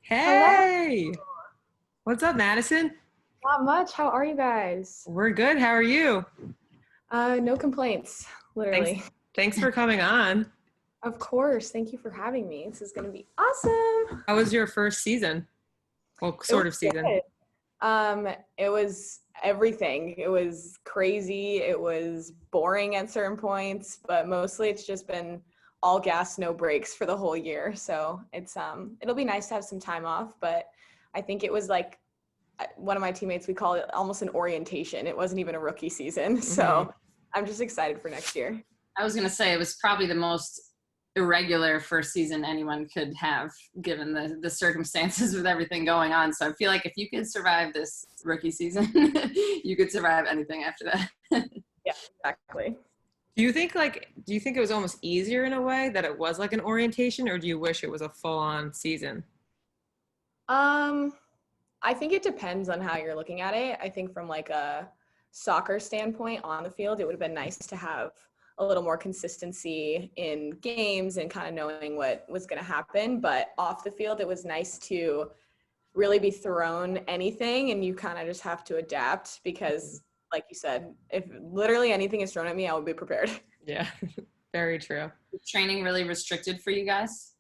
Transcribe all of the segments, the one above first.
Hello. Hey, what's up, Madison? Not much. How are you guys? We're good. How are you? No complaints, Thanks, literally. thanks for coming on. Of course. Thank you for having me. This is going to be awesome. How was your first season? Well, It was sort of season. good. It was everything. It was crazy. It was boring at certain points, but mostly it's just been all gas, no breaks for the whole year. So it'll be nice to have some time off, but I think it was like one of my teammates, we call it almost an orientation. It wasn't even a rookie season. Hmm. So I'm just excited for next year. I was going to say it was probably the most irregular first season anyone could have given the circumstances with everything going on. So I feel like if you could survive this rookie season, you could survive anything after that. Yeah, exactly. Do you think it was almost easier in a way that it was like an orientation, or do you wish it was a full-on season? Um, I think it depends on how you're looking at it. I think from like a soccer standpoint on the field, it would have been nice to have a little more consistency in games and kind of knowing what was going to happen. But off the field, it was nice to really be thrown anything and you kind of just have to adapt because, like you said, if literally anything is thrown at me, I would be prepared. Yeah, very true. Training really restricted for you guys?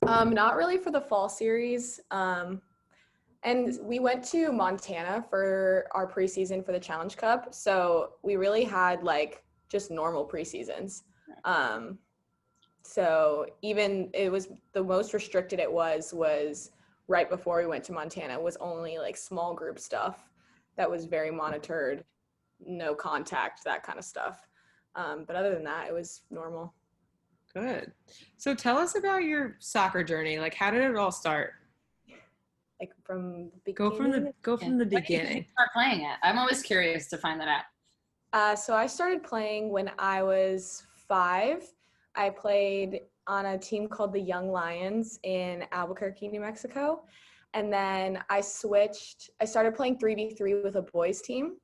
Not really for the fall series. And we went to Montana for our preseason for the Challenge Cup. So we really had like just normal preseasons. So even it was the most restricted it was right before we went to Montana. It was only like small group stuff that was very monitored, no contact, that kind of stuff. But other than that, it was normal. Good. So tell us about your soccer journey. Like, how did it all start? Like from the Go from beginning. the When did you beginning. start playing it? I'm always curious to find that out. So I started playing when I was 5. I played on a team called the Young Lions in Albuquerque, New Mexico. And then I started playing 3v3 with a boys team.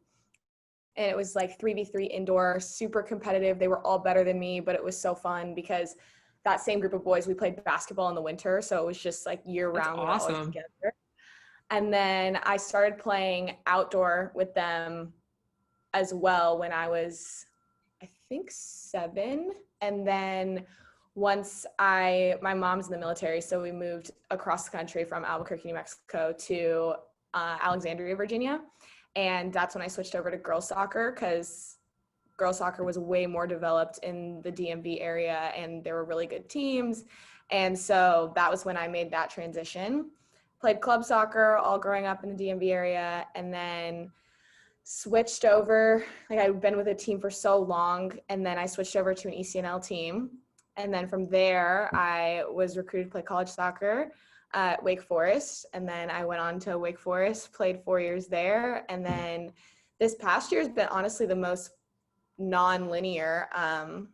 And it was like 3v3 indoor, super competitive. They were all better than me, but it was so fun because that same group of boys, we played basketball in the winter. So it was just like year That's round. We were always awesome. together. And then I started playing outdoor with them as well when I was, I think 7. And then once my mom's in the military, so we moved across the country from Albuquerque, New Mexico to Alexandria, Virginia. And that's when I switched over to girls soccer because girls soccer was way more developed in the DMV area and there were really good teams. And so that was when I made that transition. Played club soccer all growing up in the DMV area and then switched over. Like I'd been with a team for so long and then I switched over to an ECNL team. And then from there, I was recruited to play college soccer at Wake Forest. And then I went on to Wake Forest, played 4 years there. And then this past year has been honestly the most non-linear. I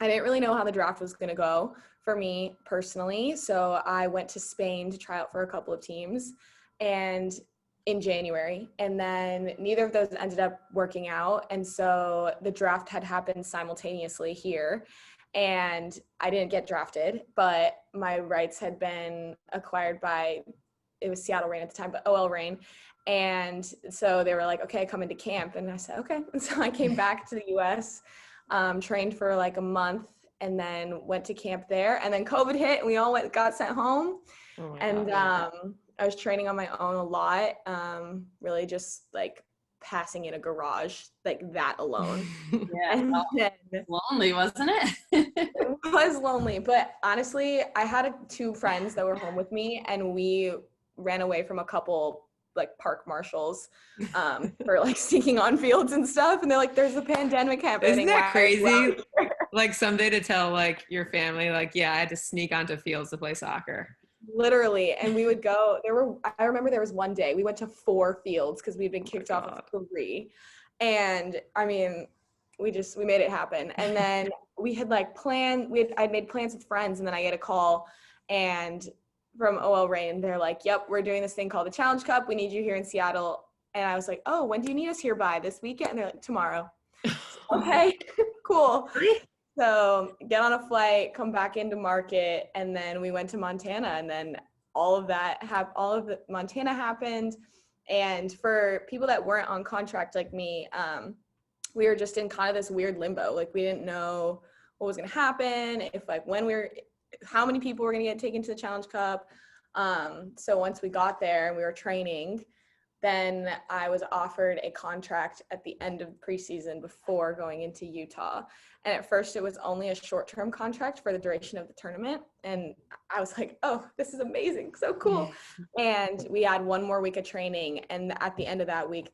didn't really know how the draft was going to go for me personally. So I went to Spain to try out for a couple of teams and in January. And then neither of those ended up working out. And so the draft had happened simultaneously here. And I didn't get drafted, but my rights had been acquired by, it was Seattle Reign at the time, but OL Reign. And so they were like, okay, come into camp. And I said, okay. And so I came back to the US, trained for like a month and then went to camp there. And then COVID hit and we all got sent home. Oh my And God. I was training on my own a lot, really just like passing in a garage, like that alone. Yeah, And well, then lonely, wasn't it? it was lonely, but honestly, I had 2 friends that were home with me and we ran away from a couple like park marshals for like sneaking on fields and stuff. And they're like, there's a pandemic Isn't happening. that Why are you crazy? out here? Like someday to tell like your family, like, yeah, I had to sneak onto fields to play soccer. Literally. And we would go, I remember there was one day we went to 4 fields because we'd been Oh my kicked off God. of 3. And I mean, we made it happen. And then we had like I'd made plans with friends and then I get a call and from OL Reign, they're like, yep, we're doing this thing called the Challenge Cup. We need you here in Seattle. And I was like, oh, when do you need us here by? This weekend? And they're like, tomorrow. Okay, cool. So get on a flight, come back into Market, and then we went to Montana. And then all of that Montana happened. And for people that weren't on contract like me, we were just in kind of this weird limbo. Like we didn't know what was going to happen, if like how many people were going to get taken to the Challenge Cup. So once we got there and we were training, then I was offered a contract at the end of preseason before going into Utah. And at first it was only a short-term contract for the duration of the tournament. And I was like, oh, this is amazing. So cool. And we had one more week of training. And at the end of that week,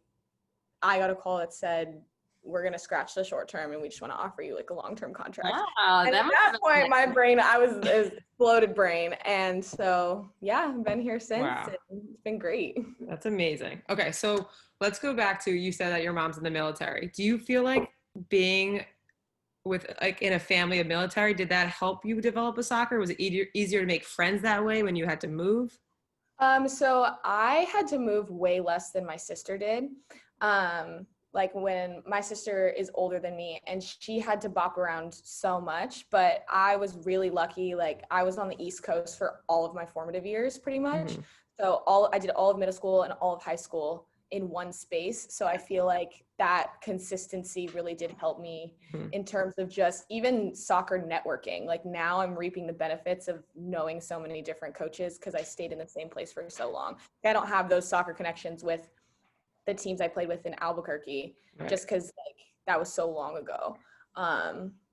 I got a call that said, we're going to scratch the short term and we just want to offer you like a long-term contract. Wow, and at that point, my brain, I was exploded brain. And so, yeah, I've been here since. Wow. And it's been great. That's amazing. Okay, so let's go back to, you said that your mom's in the military. Do you feel like being with like in a family of military, did that help you develop a soccer? Was it easier to make friends that way when you had to move? So I had to move way less than my sister did. Like when my sister is older than me and she had to bop around so much, but I was really lucky. Like I was on the East Coast for all of my formative years pretty much. Mm-hmm. So I did all of middle school and all of high school in one space. So I feel like that consistency really did help me in terms of just even soccer networking. Like now I'm reaping the benefits of knowing so many different coaches because I stayed in the same place for so long. I don't have those soccer connections with the teams I played with in Albuquerque, right, just because like that was so long ago.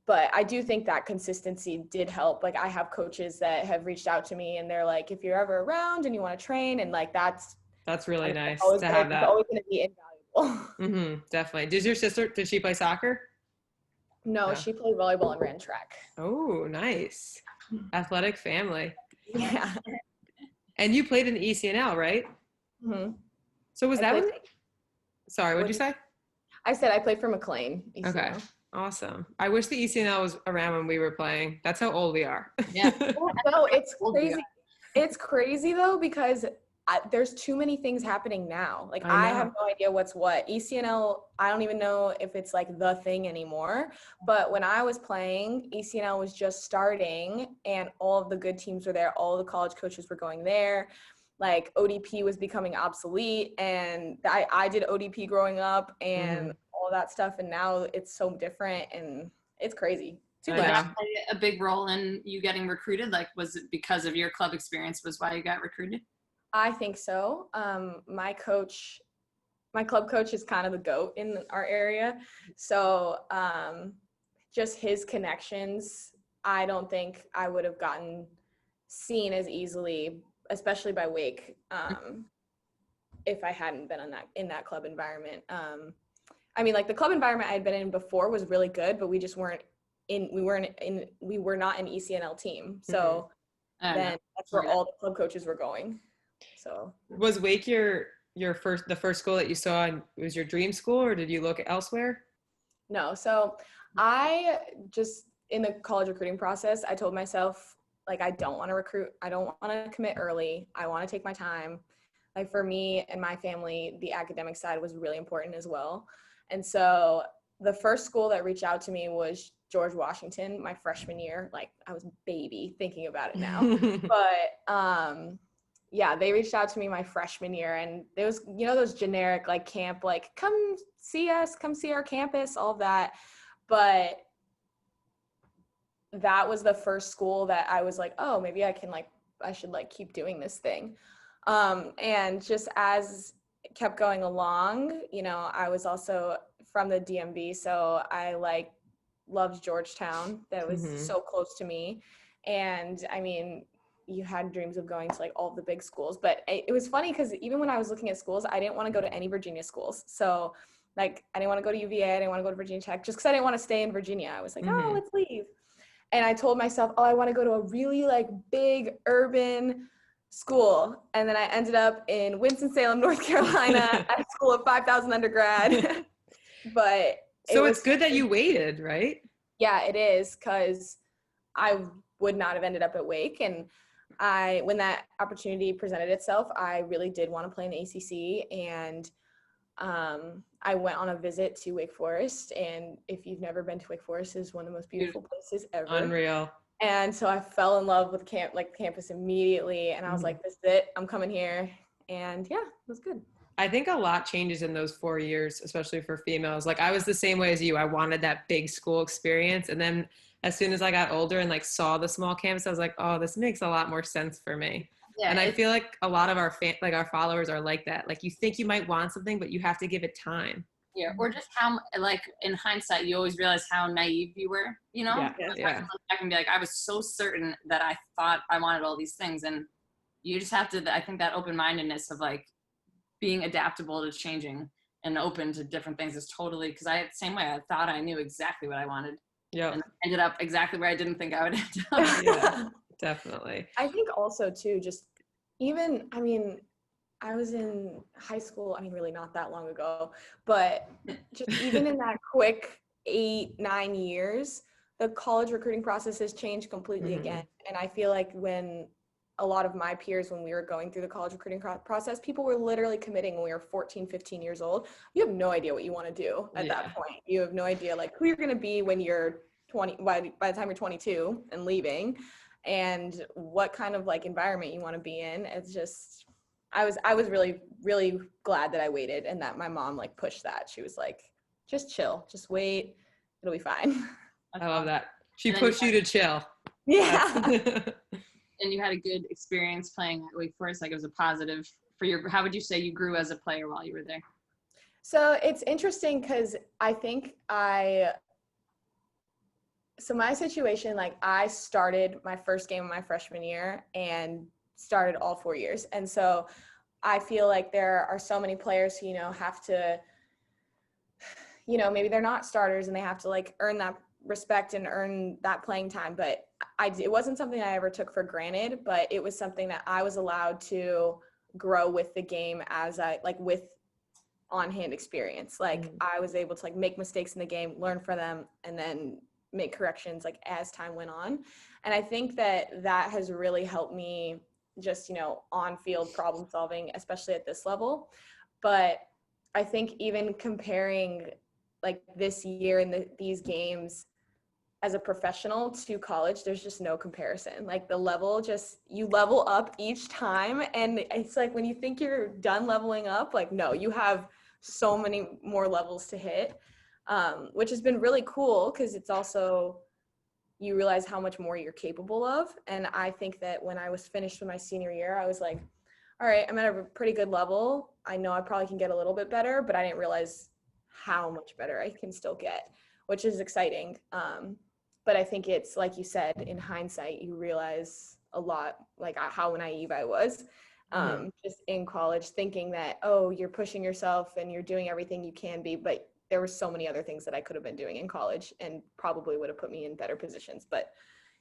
But I do think that consistency did help. Like I have coaches that have reached out to me and they're like, if you're ever around and you want to train, and like that's really nice to have that. It's always going to be invaluable. Definitely. Did she play soccer? No, she played volleyball and ran track. Oh, nice. Athletic family. Yeah. And you played in the ECNL, right? Mm-hmm. So was that sorry, what'd you say? I said I played for McLean. ECNL. Okay. Awesome. I wish the ECNL was around when we were playing. That's how old we are. Yeah. No, it's crazy. It's crazy though, because there's too many things happening now. Like I have no idea what's what. ECNL, I don't even know if it's like the thing anymore. But when I was playing, ECNL was just starting and all of the good teams were there. All the college coaches were going there. Like ODP was becoming obsolete, and I did ODP growing up and all that stuff. And now it's so different and it's crazy. Did that play a big role in you getting recruited? Like, was it because of your club experience was why you got recruited? I think so. My club coach is kind of the GOAT in our area. So just his connections, I don't think I would have gotten seen as easily, especially by Wake, if I hadn't been in that club environment. I mean, like the club environment I had been in before was really good, but we just we were not an ECNL team. So then that's where all the club coaches were going. So was Wake the first school that you saw, and it was your dream school, or did you look elsewhere? No. So I just, in the college recruiting process, I told myself, like, I don't want to recruit. I don't want to commit early. I want to take my time. Like for me and my family, the academic side was really important as well. And so the first school that reached out to me was George Washington, my freshman year. Like I was a baby thinking about it now. But yeah, they reached out to me my freshman year, and there was, you know, those generic like camp, like come see us, come see our campus, all of that. But that was the first school that I was like, oh, maybe I should like keep doing this thing. And just as it kept going along, you know, I was also from the DMV, so I like loved Georgetown. That was so close to me. And I mean, you had dreams of going to like all the big schools, but it was funny because even when I was looking at schools, I didn't want to go to any Virginia schools. So like, I didn't want to go to UVA. I didn't want to go to Virginia Tech just because I didn't want to stay in Virginia. I was like, oh, let's leave. And I told myself, oh, I want to go to a really like big urban school. And then I ended up in Winston-Salem, North Carolina at a school of 5,000 undergrad. But so it's good that you waited, right? Yeah, it is, because I would not have ended up at Wake. And when that opportunity presented itself, I really did want to play in the ACC. And I went on a visit to Wake Forest, and if you've never been to Wake Forest, it's one of the most beautiful places ever. Unreal. And so I fell in love with campus immediately. And I was like, this is it. I'm coming here. And yeah, it was good. I think a lot changes in those 4 years, especially for females. Like I was the same way as you. I wanted that big school experience. And then as soon as I got older and like saw the small campus, I was like, oh, this makes a lot more sense for me. Yeah, and I feel like a lot of our our followers are like that. Like you think you might want something, but you have to give it time. Yeah, or just how, like, in hindsight, you always realize how naive you were, you know? Yeah, I yeah. can look back and be like, I was so certain that I thought I wanted all these things. And you just have to, I think that open-mindedness of like being adaptable to changing and open to different things is totally, because I, the same way, I thought I knew exactly what I wanted. Yeah. And ended up exactly where I didn't think I would end up. Yeah, definitely. I think also too, just even, I mean, I was in high school, I mean, really not that long ago, but just even in that quick 8-9 years, the college recruiting process has changed completely again. And I feel like when a lot of my peers, when we were going through the college recruiting process, people were literally committing when we were 14, 15 years old. You have no idea what you want to do at that point. You have no idea like who you're going to be when you're 20, by the time you're 22 and leaving, and what kind of like environment you want to be in. It's just, I was really, really glad that I waited and that my mom like pushed that. She was like, just chill, just wait. It'll be fine. I love that. She pushed you to chill. Yeah. And you had a good experience playing at Wake Forest. Like it was a positive for your, how would you say you grew as a player while you were there? So it's interesting because I think so my situation, like I started my first game of my freshman year and started all 4 years. And so I feel like there are so many players who, have to, maybe they're not starters and they have to like earn that respect and earn that playing time. But it wasn't something I ever took for granted, but it was something that I was allowed to grow with the game as with on-hand experience. Like I was able to like make mistakes in the game, learn from them, and then make corrections like as time went on. And I think that has really helped me just, on-field problem solving, especially at this level. But I think even comparing like this year and these games as a professional to college, there's just no comparison. Like the level, you level up each time. And it's like when you think you're done leveling up, like, no, you have so many more levels to hit, which has been really cool because it's also, you realize how much more you're capable of. And I think that when I was finished with my senior year, I was like, all right, I'm at a pretty good level. I know I probably can get a little bit better, but I didn't realize how much better I can still get, which is exciting. But I think it's like you said, in hindsight, you realize a lot, like how naive I was just in college, thinking that, oh, you're pushing yourself and you're doing everything you can be. But there were so many other things that I could have been doing in college and probably would have put me in better positions, but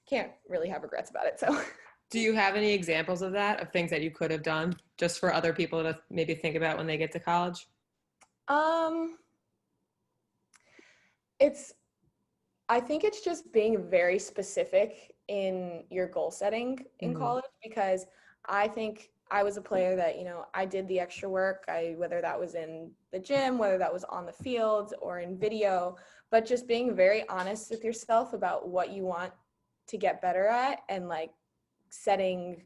can't really have regrets about it. So do you have any examples of that, of things that you could have done just for other people to maybe think about when they get to college? I think it's just being very specific in your goal setting in college, because I think I was a player that, I did the extra work, whether that was in the gym, whether that was on the field or in video, but just being very honest with yourself about what you want to get better at and like setting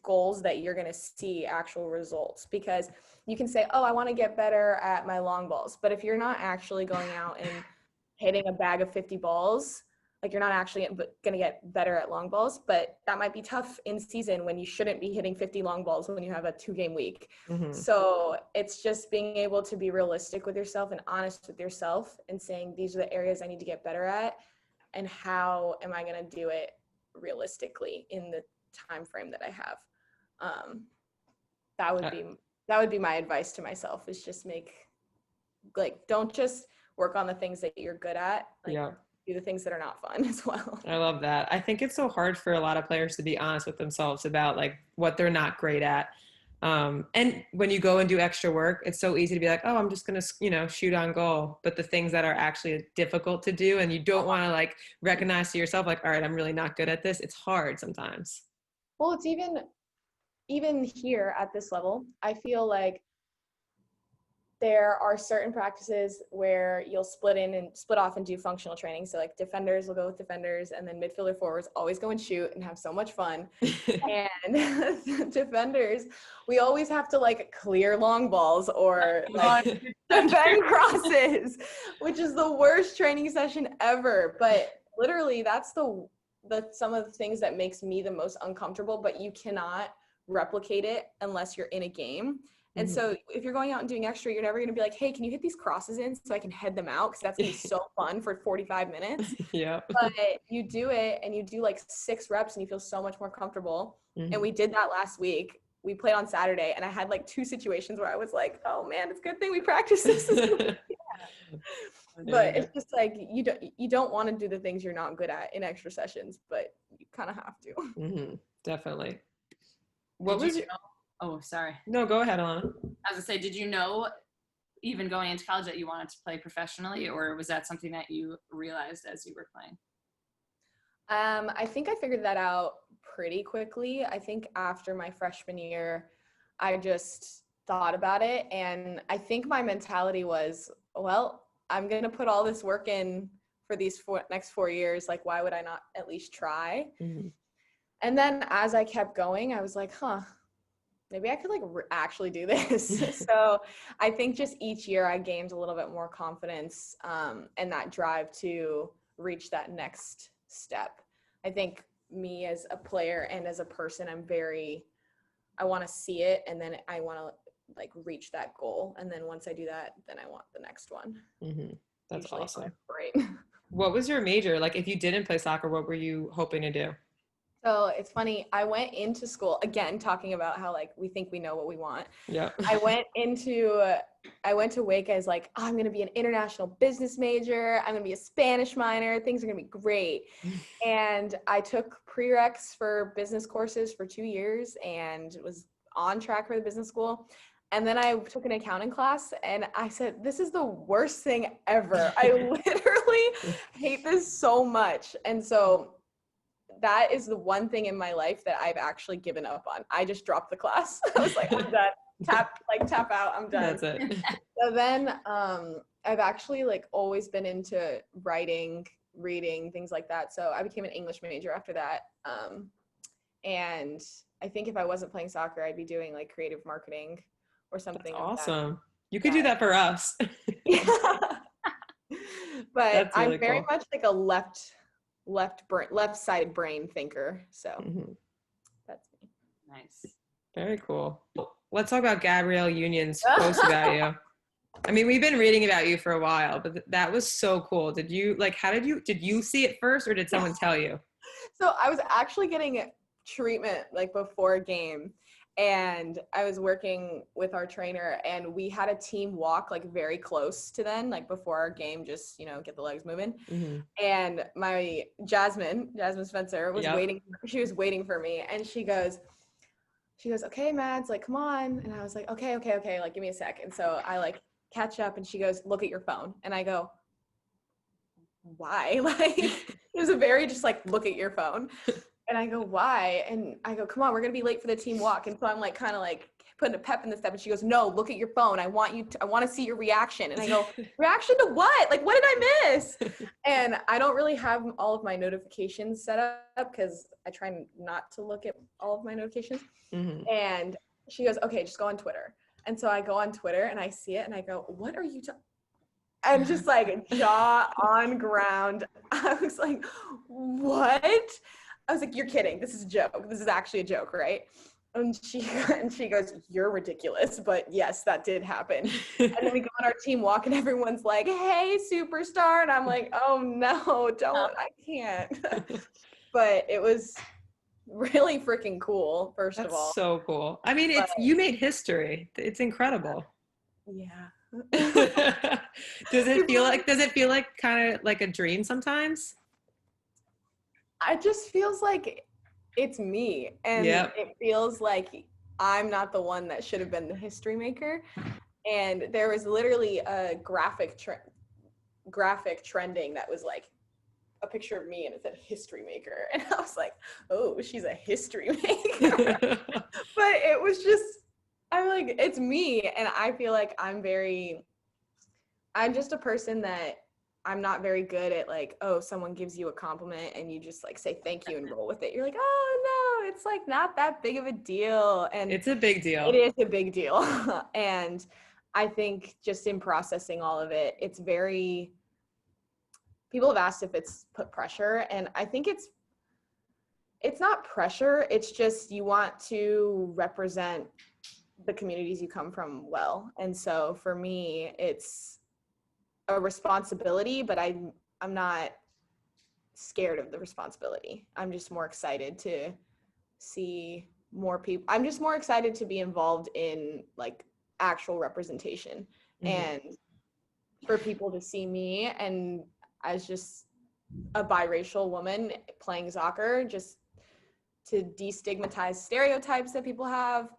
goals that you're going to see actual results. Because you can say, oh, I want to get better at my long balls, but if you're not actually going out and hitting a bag of 50 balls, like you're not actually going to get better at long balls. But that might be tough in season when you shouldn't be hitting 50 long balls when you have a 2-game week. So it's just being able to be realistic with yourself and honest with yourself and saying, these are the areas I need to get better at, and how am I going to do it realistically in the time frame that I have. That would be my advice to myself, is just don't just work on the things that you're good at, do the things that are not fun as well. I love that. I think it's so hard for a lot of players to be honest with themselves about like what they're not great at. And when you go and do extra work, it's so easy to be like, oh, I'm just going to, shoot on goal. But the things that are actually difficult to do, and you don't want to like recognize to yourself, like, all right, I'm really not good at this. It's hard sometimes. Well, it's even here at this level, I feel like there are certain practices where you'll split off and do functional training. So like defenders will go with defenders, and then midfielder forwards always go and shoot and have so much fun. And defenders, we always have to like clear long balls or like defend crosses, which is the worst training session ever. But literally that's some of the things that makes me the most uncomfortable, but you cannot replicate it unless you're in a game. And so if you're going out and doing extra, you're never going to be like, hey, can you hit these crosses in so I can head them out? Because that's going to be so fun for 45 minutes. Yeah. But you do it and you do like 6 reps and you feel so much more comfortable. And we did that last week. We played on Saturday and I had like 2 situations where I was like, oh man, it's a good thing we practiced this. But it's just like, you don't want to do the things you're not good at in extra sessions, but you kind of have to. Definitely. Oh, sorry. No, go ahead, Alana. I was gonna say, did you know, even going into college, that you wanted to play professionally, or was that something that you realized as you were playing? I think I figured that out pretty quickly. I think after my freshman year, I just thought about it, and I think my mentality was, well, I'm gonna put all this work in for these next 4 years. Like, why would I not at least try? And then as I kept going, I was like, maybe I could like actually do this. So I think just each year I gained a little bit more confidence and that drive to reach that next step. I think me as a player and as a person, I want to see it, and then I want to like reach that goal. And then once I do that, then I want the next one. That's usually awesome. Great. What was your major? Like if you didn't play soccer, what were you hoping to do? So it's funny, I went into school, again, talking about how like we think we know what we want. Yeah. I went to Wake as like, I'm going to be an international business major. I'm going to be a Spanish minor. Things are going to be great. And I took prereqs for business courses for 2 years and was on track for the business school. And then I took an accounting class and I said, this is the worst thing ever. I literally hate this so much. And so that is the one thing in my life that I've actually given up on. I just dropped the class. I was like, I'm done. Tap out. I'm done. That's it. So then I've actually like always been into writing, reading, things like that. So I became an English major after that. And I think if I wasn't playing soccer, I'd be doing like creative marketing or something. That's like awesome. That. You could do that for us. But really I'm very cool. much like a left-sided brain thinker. So that's me. Nice. Very cool. Let's talk about Gabrielle Union's post about you. I mean, we've been reading about you for a while, but that was so cool. Did you did you see it first or did someone tell you? So I was actually getting treatment like before a game, and I was working with our trainer, and we had a team walk like very close to then, like before our game, just, get the legs moving. And my Jasmine Spencer was waiting. She was waiting for me, and she goes, okay, Mads, like, come on. And I was like, okay, like, give me a sec. And so I like catch up, and she goes, look at your phone. And I go, why? Like, it was a very just like, look at your phone. And I go, why? And I go, come on, we're going to be late for the team walk. And so I'm like, kind of like putting a pep in the step. And she goes, no, look at your phone. I want to see your reaction. And I go, reaction to what? Like, what did I miss? And I don't really have all of my notifications set up because I try not to look at all of my notifications. And she goes, okay, just go on Twitter. And so I go on Twitter and I see it and I go, what are you I'm just like jaw on ground. I was like, what? I was like, you're kidding. This is a joke. This is actually a joke, right? And she goes, you're ridiculous. But yes, that did happen. And then we go on our team walk and everyone's like, hey, superstar. And I'm like, oh no, I can't. But it was really freaking cool, first of all. That's so cool. I mean, you made history. It's incredible. Yeah. Does it feel like kind of like a dream sometimes? It just feels like it's me, and it feels like I'm not the one that should have been the history maker. And there was literally a graphic trending that was like a picture of me and it said history maker, and I was like, oh, she's a history maker. But it was just I'm like, it's me. And I feel like I'm just a person that I'm not very good at like, oh, someone gives you a compliment and you just like say thank you and roll with it. You're like, oh no, it's like not that big of a deal. And It's a big deal. it is a big deal. And I think just in processing all of it, people have asked if it's put pressure, and I think it's not pressure. It's just you want to represent the communities you come from well. And so for me, it's a responsibility, but I'm not scared of the responsibility. I'm just more excited to see more people. I'm just more excited to be involved in like actual representation and for people to see me and as just a biracial woman playing soccer, just to destigmatize stereotypes that people have,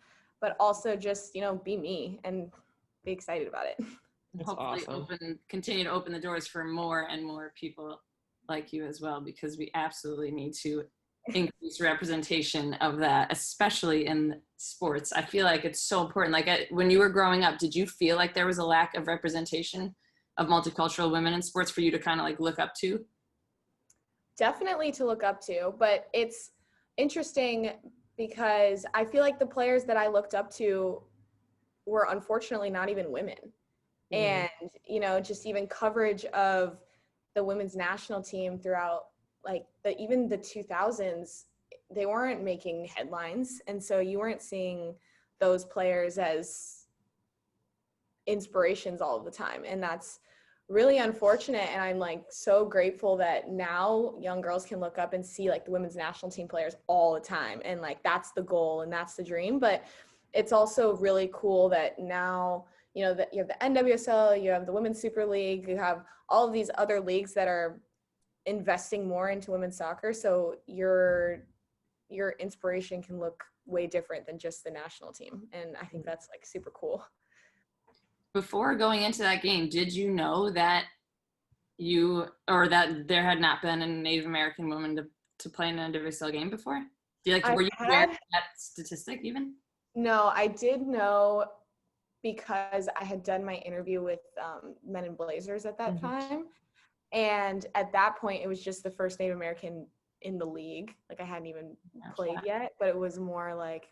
but also just, be me and be excited about it. That's hopefully awesome. Continue to open the doors for more and more people like you as well, because we absolutely need to increase representation of that, especially in sports. I feel like it's so important. Like when you were growing up, did you feel like there was a lack of representation of multicultural women in sports for you to kind of like look up to? Definitely to look up to, but it's interesting because I feel like the players that I looked up to were unfortunately not even women. And, just even coverage of the women's national team throughout like even the 2000s, they weren't making headlines. And so you weren't seeing those players as inspirations all of the time. And that's really unfortunate. And I'm like so grateful that now young girls can look up and see like the women's national team players all the time. And like, that's the goal and that's the dream. But it's also really cool that now, that you have the NWSL, you have the Women's Super League, you have all of these other leagues that are investing more into women's soccer. So your inspiration can look way different than just the national team. And I think that's like super cool. Before going into that game, did you know that that there had not been a Native American woman to play in an NWSL game before? Were you aware of that statistic even? No, I did know because I had done my interview with Men in Blazers at that time. And at that point, it was just the first Native American in the league. Like I hadn't even played yet, but it was more like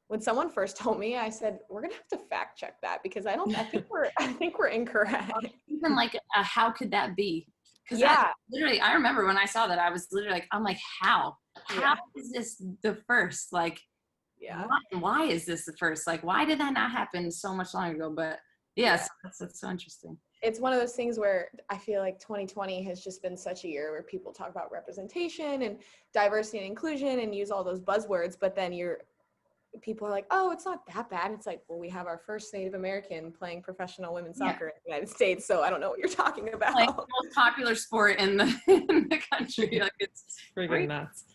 when someone first told me, I said, we're going to have to fact check that because I think we're incorrect. Even like, how could that be? Because literally, I remember when I saw that, I was literally like, I'm like, how is this the first? Like, why is this the first? Like, why did that not happen so much long ago? But yes, that's so interesting. It's one of those things where I feel like 2020 has just been such a year where people talk about representation and diversity and inclusion and use all those buzzwords, but then people are like, oh, it's not that bad. It's like, well, we have our first Native American playing professional women's soccer in the United States, so I don't know what you're talking about. Like the most popular sport in the country. Like it's freaking nuts.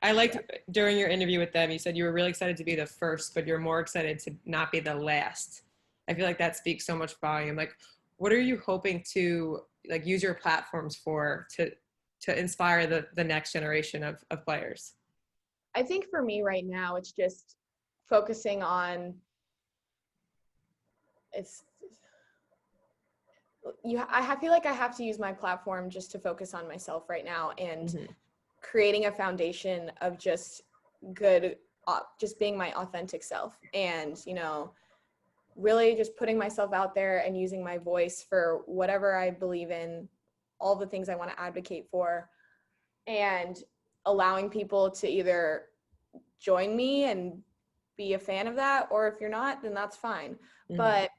I liked during your interview with them, you said you were really excited to be the first, but you're more excited to not be the last. I feel like that speaks so much volume. Like, what are you hoping to like use your platforms for to inspire the next generation of players? I think for me right now, it's just focusing on I feel like I have to use my platform just to focus on myself right now and creating a foundation of just just being my authentic self and, really just putting myself out there and using my voice for whatever I believe in, all the things I want to advocate for, and allowing people to either join me and be a fan of that, or if you're not, then that's fine. But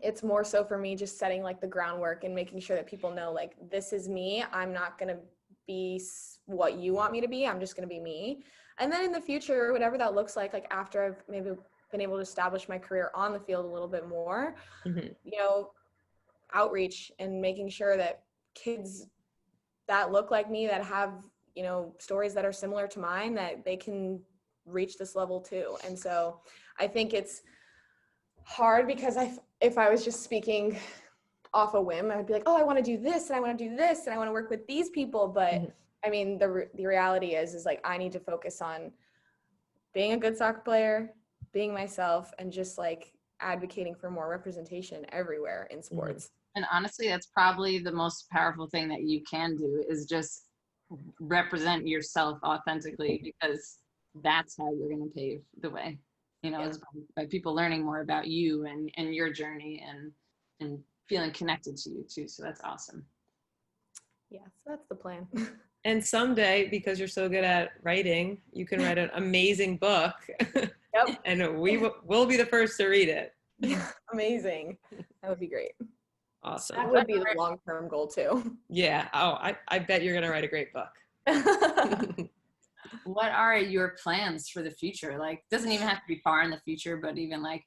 it's more so for me just setting like the groundwork and making sure that people know like, this is me. I'm not going to be what you want me to be. I'm just going to be me. And then in the future, whatever that looks like after I've maybe been able to establish my career on the field a little bit more, outreach and making sure that kids that look like me, that have, stories that are similar to mine, that they can reach this level too. And so I think it's hard because if I was just speaking off a whim, I would be like, oh, I want to do this and I want to do this and I want to work with these people. But I mean, the reality is like, I need to focus on being a good soccer player, being myself and just like advocating for more representation everywhere in sports. And honestly, that's probably the most powerful thing that you can do is just represent yourself authentically, because that's how you're going to pave the way, you know, is by people learning more about you and your journey and feeling connected to you too. So that's awesome. Yeah, so that's the plan. And someday, because you're so good at writing, you can write an amazing book. Yep. And we'll be the first to read it. Amazing. That would be great. Awesome. That would be the long-term goal too. Yeah. Oh, I bet you're going to write a great book. What are your plans for the future? Like, doesn't even have to be far in the future, but even like,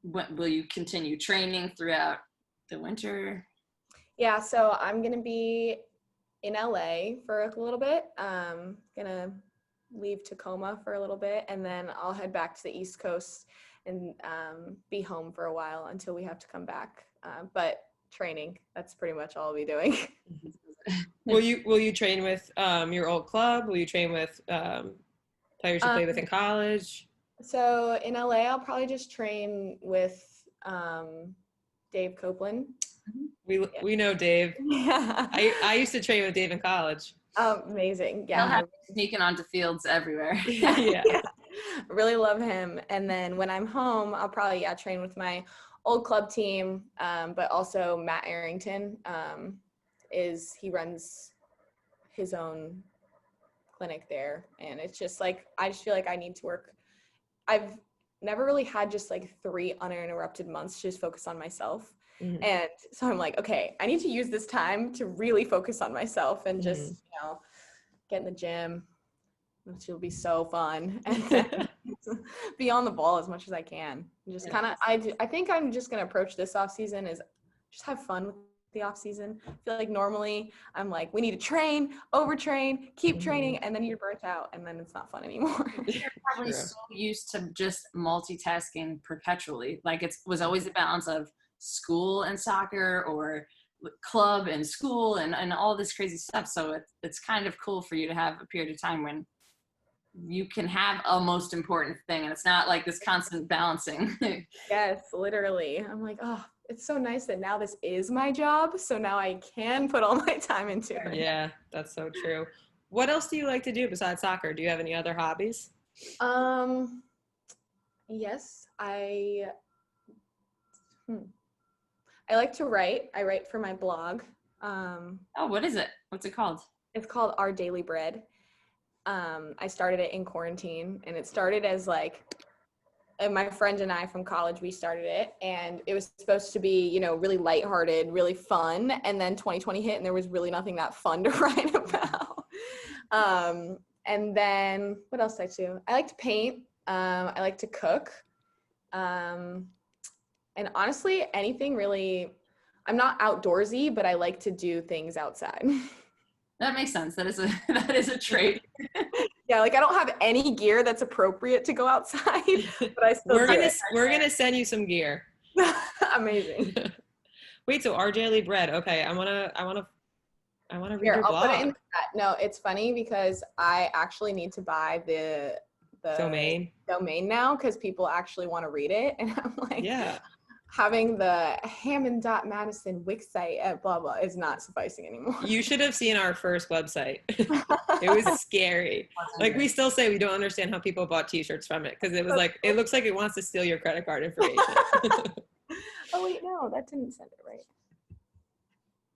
what will you continue training throughout the winter? Yeah, so I'm gonna be in LA for a little bit. Gonna leave Tacoma for a little bit, and then I'll head back to the East Coast and be home for a while until we have to come back. But training, that's pretty much all I'll be doing. Will you train with your old club? Will you train with players you played with in college? So in LA, I'll probably just train with Dave Copeland. We know Dave. Yeah. I used to train with Dave in college. Amazing. He'll Yeah. have sneaking onto fields everywhere. Yeah. Really love him. And then when I'm home, I'll probably train with my old club team, but also Matt Arrington he runs his own clinic there, and it's just like I just feel like I need to work. I've never really had just like 3 uninterrupted months to just focus on myself. Mm-hmm. And so I'm like, okay, I need to use this time to really focus on myself and just get in the gym, which will be so fun, and then be on the ball as much as I can. And just kind of, I think I'm just gonna approach this off season is just have fun with the off season. I feel like normally I'm like, we need to train, overtrain, keep training, and then you're burnt out, and then it's not fun anymore. You're probably so used to just multitasking perpetually. Like it was always a balance of school and soccer, or club and school, and all this crazy stuff. So it's kind of cool for you to have a period of time when you can have a most important thing, and it's not like this constant balancing. Yes, literally. I'm like, oh, it's so nice that now this is my job, so now I can put all my time into it. Yeah, that's so true. What else do you like to do besides soccer? Do you have any other hobbies? Yes, I like to write. I write for my blog. Oh, what is it? What's it called? It's called Our Daily Bread. I started it in quarantine, and it started as like, and my friend and I from college, we started it, and it was supposed to be, really lighthearted, really fun. And then 2020 hit, and there was really nothing that fun to write about. And then what else do I do? I like to paint. I like to cook. And honestly, anything really, I'm not outdoorsy, but I like to do things outside. That makes sense. That is a trait. Yeah, like I don't have any gear that's appropriate to go outside, but I still we're gonna send you some gear. Amazing. Wait, so Our Daily Bread. Okay, I wanna read Here, your I'll blog. put it in the chat. No, it's funny because I actually need to buy the domain now because people actually want to read it, and I'm like, yeah. Having the Hammond.Madison Wix site at blah blah is not sufficing anymore. You should have seen our first website. It was scary. Like we still say we don't understand how people bought t-shirts from it, because it was like, it looks like it wants to steal your credit card information. Oh wait, no, that didn't send it right.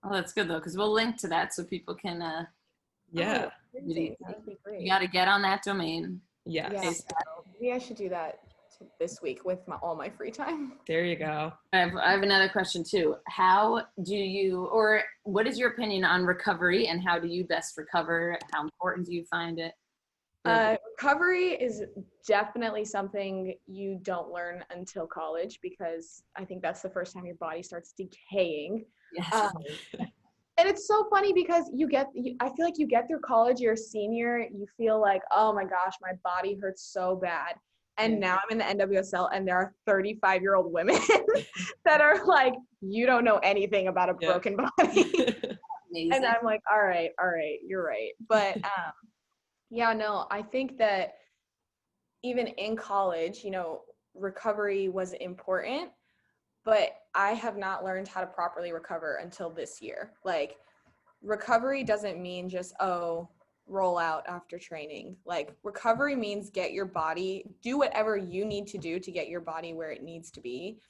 Oh, that's good though, because we'll link to that so people can yeah. That'd be great. You got to get on that domain. Yes. Yeah, so maybe I should do that this week with all my free time. There you go. I have another question too. How do you, or what is your opinion on recovery, and how do you best recover? How important do you find it? Recovery is definitely something you don't learn until college, because I think that's the first time your body starts decaying. Yes. And it's so funny because I feel like you get through college, you're a senior, you feel like, oh my gosh, my body hurts so bad. And now I'm in the NWSL, and there are 35-year-old women that are like, you don't know anything about a broken body. Amazing. And I'm like, all right, you're right. But I think that even in college, recovery was important, but I have not learned how to properly recover until this year. Like, recovery doesn't mean just, roll out after training. Like, recovery means do whatever you need to do to get your body where it needs to be,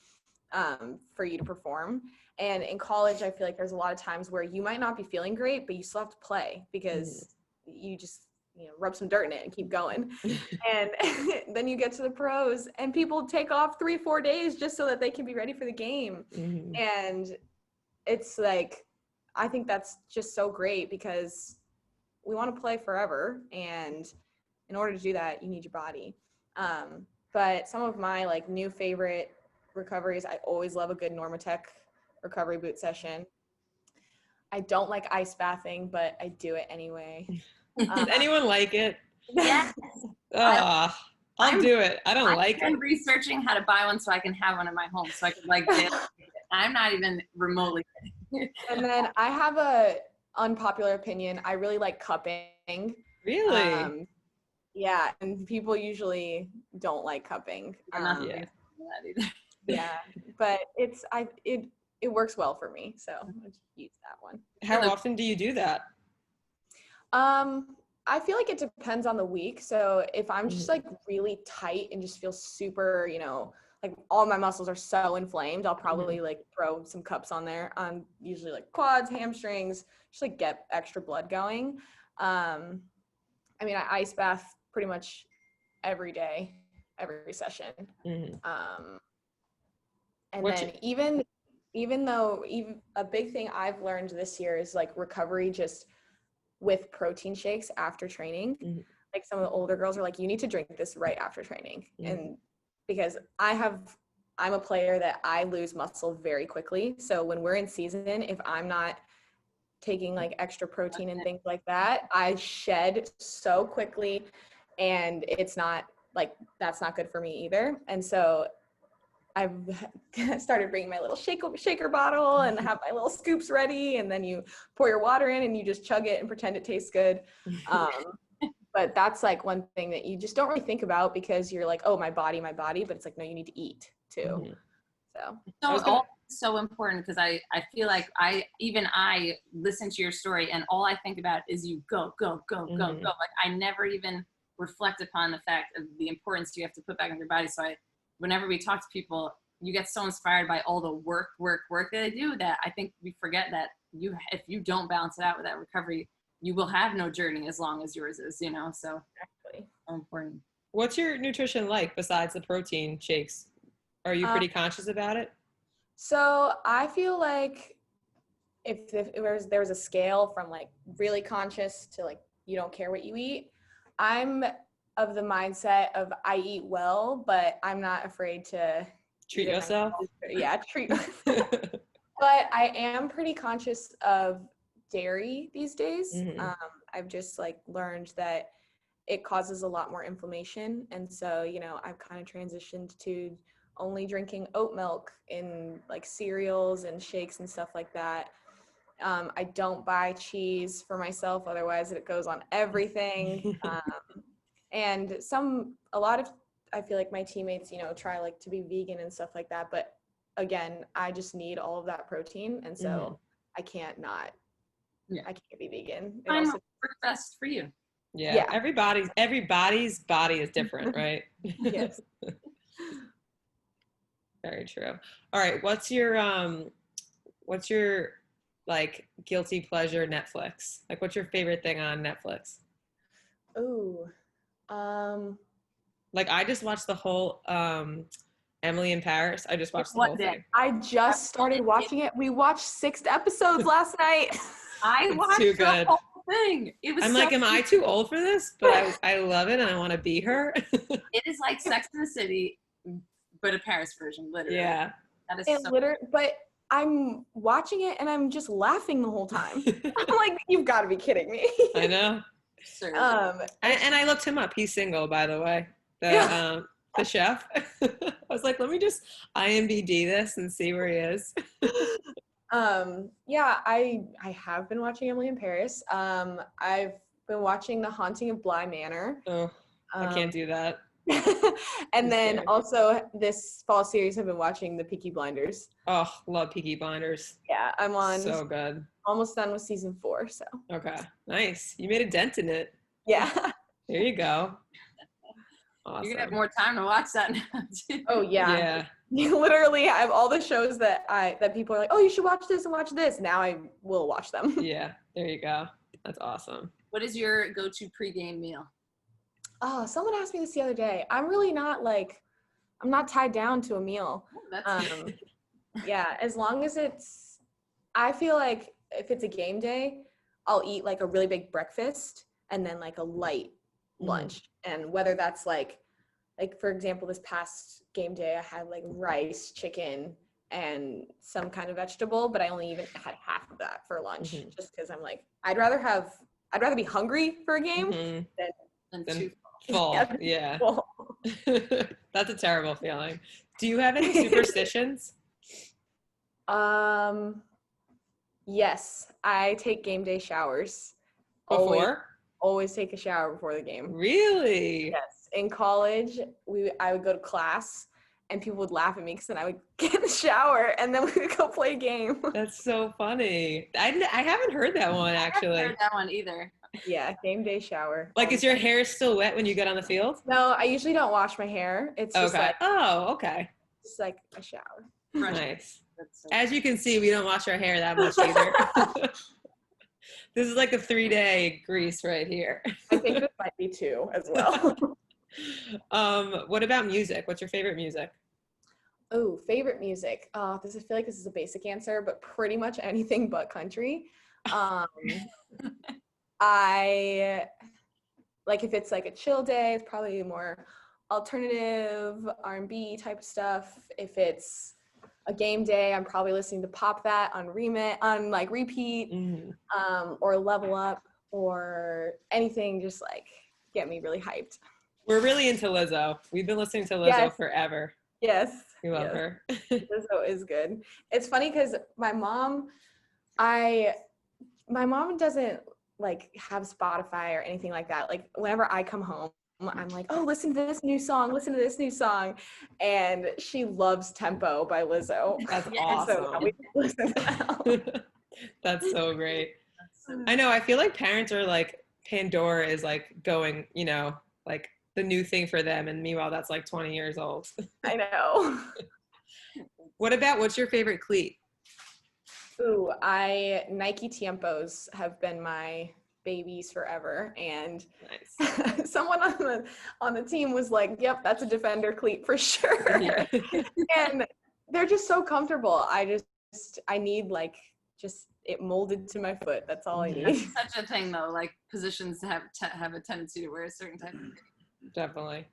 for you to perform. And in college, I feel like there's a lot of times where you might not be feeling great, but you still have to play because you just, rub some dirt in it and keep going. And then you get to the pros and people take off 3-4 days just so that they can be ready for the game. And it's like, I think that's just so great because we want to play forever. And in order to do that, you need your body. But some of my like new favorite recoveries, I always love a good Normatec recovery boot session. I don't like ice bathing, but I do it anyway. Does anyone like it? Yes. I'll do it. I don't like it. I'm researching how to buy one so I can have one in my home so I can like get it. I'm not even remotely kidding. And then I have a unpopular opinion. I really like cupping. Really? Yeah, and people usually don't like cupping. Yeah, but it works well for me, so I just use that one. How often do you do that? I feel like it depends on the week. So if I'm just like really tight and just feel super, like all my muscles are so inflamed, I'll probably like throw some cups on there on usually like quads, hamstrings, just like get extra blood going. I ice bath pretty much every day, every session. And then even though a big thing I've learned this year is like recovery just with protein shakes after training. Like some of the older girls are like, you need to drink this right after training. And because I'm a player that I lose muscle very quickly. So when we're in season, if I'm not taking like extra protein and things like that, I shed so quickly, and it's not like, that's not good for me either. And so I've started bringing my little shaker bottle and have my little scoops ready, and then you pour your water in and you just chug it and pretend it tastes good. But that's like one thing that you just don't really think about because you're like, oh, my body, but it's like, no, you need to eat too. So important, because I feel like I listen to your story and all I think about is you go. Like I never even reflect upon the fact of the importance you have to put back in your body. So whenever we talk to people, you get so inspired by all the work that they do that I think we forget that if you don't balance it out with that recovery, you will have no journey as long as yours is, so Exactly. So important. What's your nutrition like besides the protein shakes? Are you pretty conscious about it? So I feel like if there was a scale from like really conscious to like you don't care what you eat, I'm of the mindset of I eat well, but I'm not afraid to treat yourself. Treat myself. But I am pretty conscious of dairy these days. I've just like learned that it causes a lot more inflammation, and so I've kind of transitioned to only drinking oat milk in like cereals and shakes and stuff like that. I don't buy cheese for myself, otherwise it goes on everything. And I feel like my teammates, try like to be vegan and stuff like that. But again, I just need all of that protein. And so I can't be vegan. Find what works best for you. Yeah. Everybody's body is different, right? Yes. Very true. All right. What's your like guilty pleasure Netflix? Like what's your favorite thing on Netflix? Ooh. Like I just watched the whole Emily in Paris. I just watched the whole thing. I just started watching it. We watched 6 episodes last night. I watched too good. The whole thing. I'm like, am I too old for this? But I love it and I want to be her. It is like Sex and the City, but a Paris version, literally. Yeah. That is but I'm watching it and I'm just laughing the whole time. I'm like, you've got to be kidding me. I know. Sure. And I looked him up. He's single, by the way. The chef. I was like, let me just IMDb this and see where he is. I have been watching Emily in Paris. I've been watching The Haunting of Bly Manor. Oh, I can't do that. And then Scary. also this fall series, I've been watching the Peaky Blinders. Oh, love Peaky Blinders. Yeah, I'm on So good. almost done with season 4. So Okay, nice. You made a dent in it. yeah. There you go. Awesome. You're gonna have more time to watch that now too. Oh yeah. Yeah. You literally have all the shows that people are like, oh, you should watch this and watch this. Now I will watch them. Yeah. There you go. That's awesome. What is your go-to pregame meal? Oh, someone asked me this the other day. I'm really not I'm not tied down to a meal. Oh, that's Yeah, as long as I feel like if it's a game day, I'll eat like a really big breakfast and then like a light lunch. And whether that's like for example, this past game day, I had like rice, chicken, and some kind of vegetable, but I only even had half of that for lunch just because I'm like, I'd rather be hungry for a game than Then too full. Yeah. That's a terrible feeling. Do you have any superstitions? Yes, I take game day showers. Before? Always take a shower before the game. Really? Yes. In college, I would go to class and people would laugh at me because then I would get in the shower and then we would go play a game. That's so funny. I haven't heard that one actually. I haven't heard that one either. Yeah, game day shower. Like, is your hair still wet when you get on the field? No, I usually don't wash my hair. It's just Okay. Okay. just like a shower. Nice. That's so As you can see, we don't wash our hair that much either. This is like a 3-day grease right here. I think this might be 2 as well. What about music? What's your favorite music? Oh, favorite music. I feel like this is a basic answer, but pretty much anything but country. I like if it's like a chill day, it's probably more alternative R&B type of stuff. If it's a game day, I'm probably listening to Pop That on repeat, or Level Up, or anything just like get me really hyped. We're really into Lizzo. We've been listening to Lizzo forever. Yes. We love her. Lizzo is good. It's funny because my mom doesn't like have Spotify or anything like that. Like whenever I come home, I'm like, oh, listen to this new song. And she loves Tempo by Lizzo. That's So awesome. we listen to that. That's so great. I know. I feel like parents are like, Pandora is like going, like the new thing for them. And meanwhile, that's like 20 years old. I know. What's your favorite cleat? Ooh, Nike Tiempos have been my babies forever, and Nice. someone on the team was like, yep, that's a Defender cleat for sure. Yeah. And they're just so comfortable. I need like just it molded to my foot. That's all I need. That's such a thing though, like positions have a tendency to wear a certain type of thing. Definitely.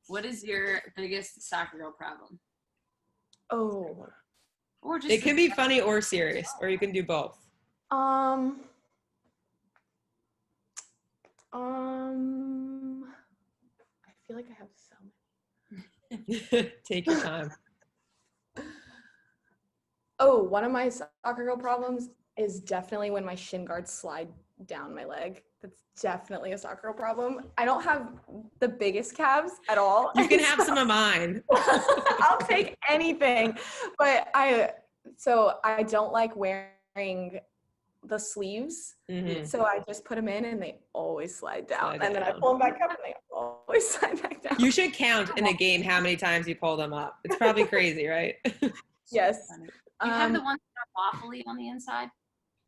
What is your biggest soccer girl problem? Oh, Or just It can be funny or serious, or you can do both. I feel like I have so many. Take your time. Oh, one of my soccer girl problems is definitely when my shin guards slide down my leg. That's definitely a soccer girl problem. I don't have the biggest calves at all. You can have some of mine. I'll take anything. But I don't like wearing the sleeves. So I just put them in and they always slide down. And then I pull them back up and they always slide back down. You should count in a game how many times you pull them up. It's probably crazy, right? Yes. You have the ones that are waffly on the inside?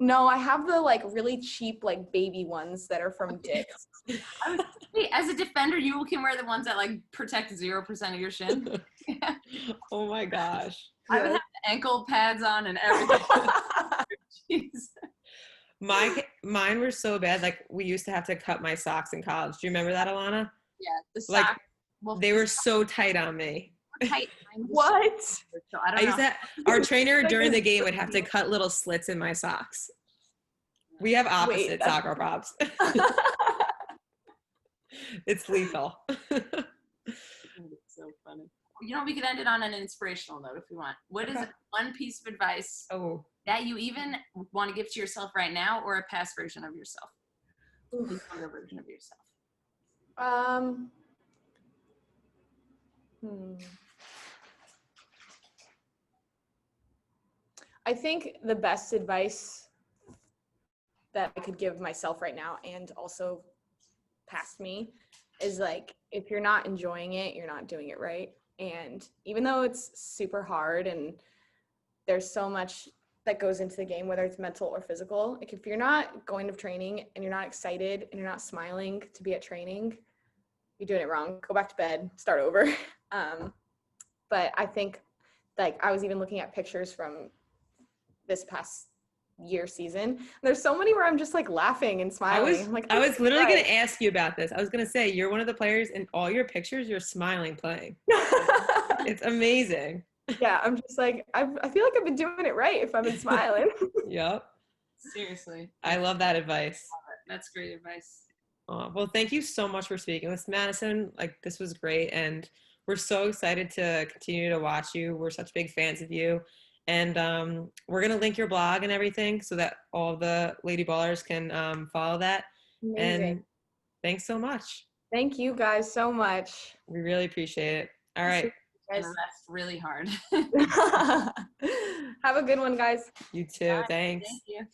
No, I have the like really cheap like baby ones that are from Dick's. Wait, as a defender, you can wear the ones that like protect 0% of your shin. Oh my gosh. I would have the ankle pads on and everything. Jeez. Mine were so bad. Like we used to have to cut my socks in college. Do you remember that, Alana? Yeah, the Like, sock. Well, they were so tight on me. tight. What? So I don't I used know. to, our trainer during the game would have to cut little slits in my socks. We have opposite soccer props. It's lethal. It's so funny. You know, we could end it on an inspirational note if we want. What is one piece of advice that you even want to give to yourself right now, or a past version of yourself? A younger version of yourself. I think the best advice that I could give myself right now and also past me is like, if you're not enjoying it, you're not doing it right. And even though it's super hard and there's so much that goes into the game, whether it's mental or physical, like if you're not going to training and you're not excited and you're not smiling to be at training, you're doing it wrong. Go back to bed, start over. But I think, like, I was even looking at pictures from this past year season. There's so many where I'm just like laughing and smiling. I was literally going to ask you about this. I was going to say, you're one of the players in all your pictures, you're smiling playing. It's amazing. Yeah, I'm just like, I feel like I've been doing it right if I've been smiling. Yep. Seriously. I love that advice. That's great advice. Well, thank you so much for speaking with Madison. Like, this was great. And we're so excited to continue to watch you. We're such big fans of you. And we're going to link your blog and everything so that all the Lady Ballers can follow that. Amazing. And thanks so much. Thank you guys so much. We really appreciate it. All right. And rest really hard. Have a good one, guys. You too. Bye. Thanks. Thank you.